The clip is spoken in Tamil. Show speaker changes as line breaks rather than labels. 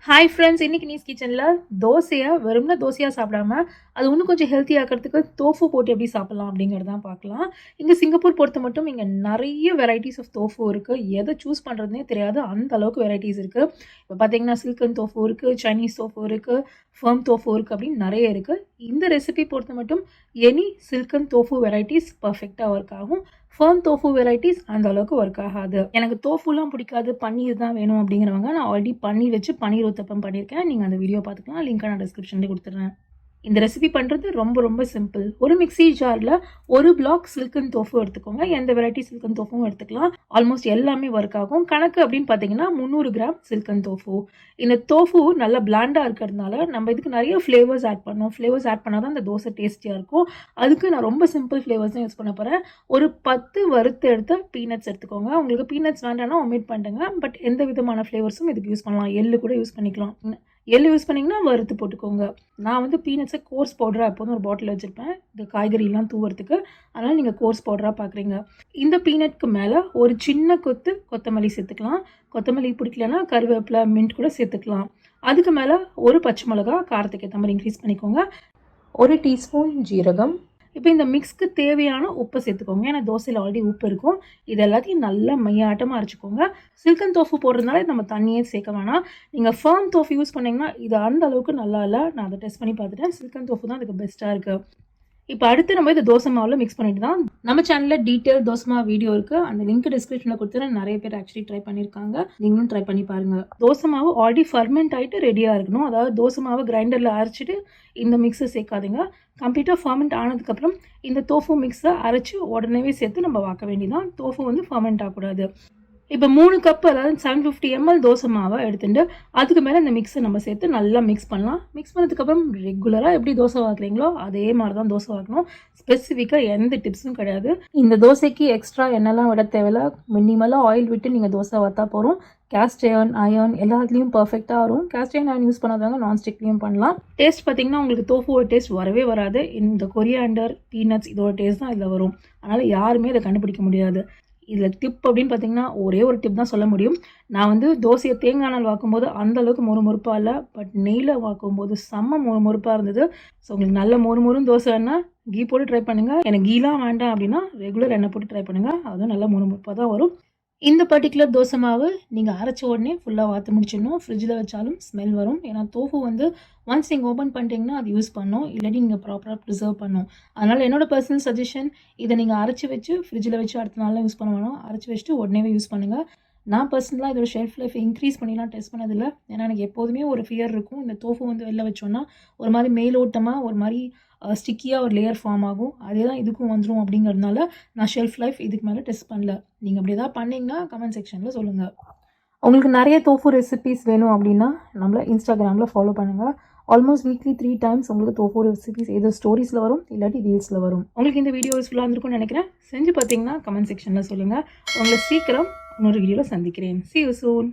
ஹாய் ஃப்ரெண்ட்ஸ், இன்னைக்கு நீஸ் கிச்சனில் தோசையை வெறும்னா தோசையாக சாப்பிடாம அது இன்னும் கொஞ்சம் ஹெல்த்தி ஆக்கிறதுக்கு தோஃபு போட்டு எப்படி சாப்பிட்லாம் அப்படிங்கிறது தான் பார்க்கலாம். இங்கே சிங்கப்பூர் பொறுத்த மட்டும் இங்கே நிறைய வெரைட்டிஸ் ஆஃப் தோஃபு இருக்குது. எதை சூஸ் பண்ணுறதுனே தெரியாது, அந்த அளவுக்கு வெரைட்டிஸ் இருக்குது. இப்போ பார்த்தீங்கன்னா சில்கன் தோஃபு இருக்குது, சைனீஸ் தோஃபு இருக்குது, ஃபர்ம் தோஃபு இருக்குது, அப்படின்னு நிறைய இருக்குது. இந்த ரெசிபி பொறுத்த மட்டும் எனி சில்கன் தோஃபு வெரைட்டிஸ் பர்ஃபெக்டாக ஒர்க் ஆகும். ஃபர்ம் தோஃபு வெரைட்டிஸ் அந்த அளவுக்கு ஒர்க் ஆகாது. எனக்கு தோஃபுலாம் பிடிக்காது, பன்னீர் தான் வேணும் அப்படிங்கிறவங்க, நான் ஆல்ரெடி பன்னீர் வச்சு பன்னீர் ஊத்தப்பம் பண்ணியிருக்கேன். நீங்கள் அந்த வீடியோ பார்த்துக்கலாம், லிங்க் நான் டிஸ்கிரிப்ஷனில் கொடுத்துட்றேன். இந்த ரெசிபி பண்ணுறது ரொம்ப ரொம்ப சிம்பிள். ஒரு மிக்ஸி ஜாரில் ஒரு பிளாக் சில்கன் தோஃபு எடுத்துக்கோங்க. எந்த வெரைட்டி சில்கன் தோஃபும் எடுத்துக்கலாம். ஆல்மோஸ்ட் எல்லாமே ஒர்க் ஆகும். கணக்கு அப்படின்னு பார்த்தீங்கன்னா 300 கிராம் சில்கன் தோஃபு. இந்த தோஃபு நல்லா பிளாண்டாக இருக்கிறதுனால நம்ம இதுக்கு நிறைய ஃப்ளேவர்ஸ் ஆட் பண்ணோம். ஃப்ளேவர்ஸ் ஆட் பண்ணால் தான் இந்த தோசை டேஸ்டியாக இருக்கும். அதுக்கு நான் ரொம்ப சிம்பிள் ஃப்ளேவர்ஸ் தான் யூஸ் பண்ண போகிறேன். ஒரு 10 வறுத்து எடுத்த பீனட்ஸ் எடுத்துக்கோங்க. உங்களுக்கு பீனட்ஸ் வேண்டாம்னா ஒமிட் பண்ணுங்க. பட் எந்த விதமான ஃப்ளேவர்ஸும் இதுக்கு யூஸ் பண்ணலாம். எள்ளு கூட யூஸ் பண்ணிக்கலாம். எள்ளு யூஸ் பண்ணிங்கன்னா வறுத்து போட்டுக்கோங்க. நான் வந்து பீனட்ஸை கோர்ஸ் பவுடராக எப்போதும் ஒரு பாட்டில் வச்சுருப்பேன், இந்த காய்கறிலாம் தூவுறதுக்கு. அதனால் நீங்கள் கோர்ஸ் பவுடராக பார்க்குறீங்க. இந்த பீனட்க்கு மேலே ஒரு சின்ன கொத்து கொத்தமல்லி சேர்த்துக்கலாம். கொத்தமல்லி பிடிக்கலன்னா கருவேப்பிலை, மின்ட் கூட சேர்த்துக்கலாம். அதுக்கு மேலே ஒரு பச்சை மிளகா, காரத்துக்கு ஏற்ற மாதிரி இன்க்ரீஸ் பண்ணிக்கோங்க. 1 டீஸ்பூன் ஜீரகம். இப்போ இந்த மிக்ஸ்க்கு தேவையான உப்பை சேர்த்துக்கோங்க. ஏன்னா தோசையில் ஆல்ரெடி உப்பு இருக்கும். இது எல்லாத்தையும் நல்லா மையாட்டமாக அரைச்சிக்கோங்க. சில்கன் தோஃபு போடுறதுனால நம்ம தண்ணியே சேர்க்க வேணாம். நீங்கள் ஃபர்ம் தோஃபு யூஸ் பண்ணிங்கன்னா இது அந்த அளவுக்கு நல்லா இல்லை. நான் அதை டெஸ்ட் பண்ணி பார்த்துட்டேன். சில்கன் தோஃபு தான் அதுக்கு பெஸ்ட்டாக இருக்குது. இப்போ அடுத்து நம்ம இந்த தோசை மாவில் மிக்ஸ் பண்ணிட்டு தான் நம்ம சேனலில் டீட்டெயில் தோசை மாவு வீடியோ இருக்குது. அந்த லிங்க் டிஸ்கிரிப்ஷனில் கொடுத்துட்டு நிறைய பேர் ஆக்சுவலி ட்ரை பண்ணியிருக்காங்க. நீங்களும் ட்ரை பண்ணி பாருங்கள். தோசை மாவு ஆல்ரெடி ஃபர்மெண்ட் ஆகிட்டு ரெடியாக இருக்கணும். அதாவது தோசை மாவு கிரைண்டரில் அரைச்சிட்டு இந்த மிக்ஸை சேர்க்காதீங்க. கம்ப்ளீட்டாக ஃபர்மெண்ட் ஆனதுக்கப்புறம் இந்த தோஃபு மிக்ஸை அரைச்சி உடனே சேர்த்து நம்ம வாக்க வேண்டியதான். தோஃபு வந்து ஃபர்மெண்ட் ஆகக்கூடாது. இப்போ 3 கப், அதாவது 750 ml தோசை மாவை எடுத்துட்டு அதுக்கு மேலே இந்த மிக்ஸை நம்ம சேர்த்து நல்லா மிக்ஸ் பண்ணலாம். மிக்ஸ் பண்ணதுக்கப்புறம் ரெகுலராக எப்படி தோசை வாக்குறீங்களோ அதே மாதிரி தான் தோசை வாக்கணும். ஸ்பெசிஃபிக்காக எந்த டிப்ஸும் கிடையாது. இந்த தோசைக்கு எக்ஸ்ட்ரா எண்ணெய்லாம் விட தேவையில்ல. மினிமலாக ஆயில் விட்டு நீங்கள் தோசை வாத்தா போகிறோம். கேஸ்ட் அயர்ன் எல்லாத்துலேயும் பர்ஃபெக்டாக வரும். கேஸ்ட் அயர்ன் யூஸ் பண்ணாதவங்க நான்ஸ்டிக்லேயும் பண்ணலாம். டேஸ்ட் பார்த்தீங்கன்னா உங்களுக்கு தோஃபுவோட டேஸ்ட் வரவே வராது. இந்த கொரியாண்டர், பீனட்ஸ் இதோட டேஸ்ட் தான் இதில் வரும். அதனால் யாருமே இதை கண்டுபிடிக்க முடியாது. இதில் டிப் அப்படின்னு பார்த்தீங்கன்னா ஒரே ஒரு டிப் தான் சொல்ல முடியும். நான் வந்து தோசையை தேங்காய் நாள் வாக்கும்போது அந்தளவுக்கு மொறுமொறுப்பாக இல்லை, பட் நெய்யில் வாக்கும்போது செம்ம மொறுமொறுப்பாக இருந்தது. ஸோ உங்களுக்கு நல்ல மொறுமொறும் தோசை வேணால் கீ போட்டு ட்ரை பண்ணுங்கள். எனக்கு கீலாம் வேண்டாம் அப்படின்னா ரெகுலர் எண்ணெய் போட்டு ட்ரை பண்ணுங்கள். அதுவும் நல்ல மொறுமொறுப்பாக தான் வரும். இந்த பர்டிகுலர் தோசை மாவு நீங்கள் அரைச்ச உடனே ஃபுல்லாக வாற்ற முடிச்சிடணும். ஃப்ரிட்ஜில் வச்சாலும் ஸ்மெல் வரும். ஏன்னா தோஃபு வந்து ஒன்ஸ் நீங்கள் ஓப்பன் பண்ணிட்டீங்கன்னா அது யூஸ் பண்ணணும், இல்லாட்டி நீங்கள் ப்ராப்பராக ப்ரிசர்வ் பண்ணணும். அதனால் என்னோடய பர்சனல் சஜஷன், இதை நீங்கள் அரைச்சி வச்சு ஃப்ரிட்ஜில் வச்சு அடுத்த நாளில் யூஸ் பண்ண வேணும். அரைச்சி வச்சுட்டு உடனே யூஸ் பண்ணுங்கள். நான் பர்சனலாக இதோட ஷெல்ஃப் லைஃப் இன்க்ரீஸ் பண்ணிலாம் டெஸ்ட் பண்ணதில்லை. ஏன்னா எனக்கு எப்போதுமே ஒரு ஃபியர் இருக்கும். இந்த தோஃபு வந்து வெளில வச்சோன்னா ஒரு மாதிரி மேலோட்டமாக ஒரு மாதிரி ஸ்டிக்கியாக ஒரு லேயர் ஃபார்ம் ஆகும். அதே தான் இதுக்கும் வந்துடும். அப்படிங்கிறதுனால நான் ஷெல்ஃப் லைஃப் இதுக்கு மேலே டெஸ்ட் பண்ணல. நீங்கள் அப்படி ஏதாவது பண்ணிங்கன்னா கமெண்ட் செக்ஷனில் சொல்லுங்கள். உங்களுக்கு நிறைய தோஃபு ரெசிபீஸ் வேணும் அப்படின்னா நம்மளை இன்ஸ்டாகிராமில் ஃபாலோ பண்ணுங்கள். ஆல்மோஸ்ட் வீக்லி 3 டைம்ஸ் உங்களுக்கு தோஃபு ரெசிபீஸ் ஏதோ ஸ்டோரிஸில் வரும், இல்லாட்டி ரீல்ஸில் வரும். உங்களுக்கு இந்த வீடியோ யூஸ்ஃபுல்லாக இருந்திருக்கும்னு நினைக்கிறேன். செஞ்சு பார்த்தீங்கன்னா கமெண்ட் செக்ஷனில் சொல்லுங்கள். உங்களை சீக்கிரம் இன்னொரு வீடியோவில் சந்திக்கிறேன். See you soon.